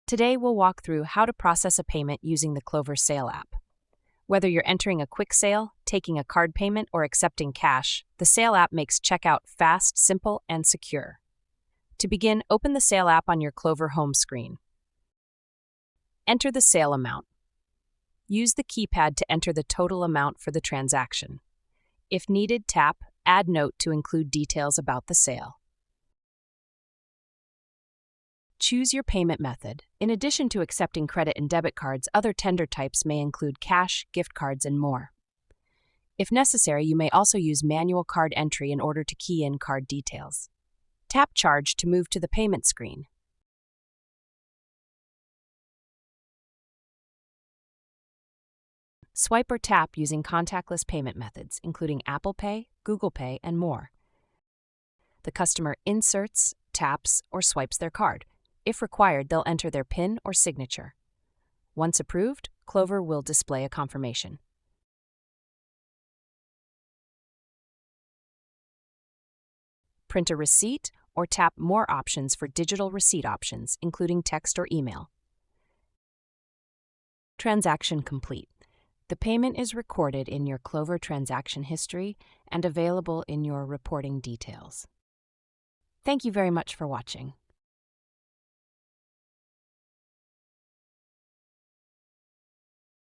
Today, we'll walk through how to process a payment using the Clover Sale app. Whether you're entering a quick sale, taking a card payment, or accepting cash, the Sale app makes checkout fast, simple, and secure. To begin, open the Sale app on your Clover home screen. Enter the sale amount. Use the keypad to enter the total amount for the transaction. If needed, tap Add Note to include details about the sale. Choose your payment method. In addition to accepting credit and debit cards, other tender types may include cash, gift cards, and more. If necessary, you may also use manual card entry in order to key in card details. Tap Charge to move to the payment screen. Swipe or tap using contactless payment methods, including Apple Pay, Google Pay, and more. The customer inserts, taps, or swipes their card. If required, they'll enter their PIN or signature. Once approved, Clover will display a confirmation. Print a receipt or tap More options for digital receipt options, including text or email. Transaction complete. The payment is recorded in your Clover transaction history and available in your reporting details. Thank you very much for watching.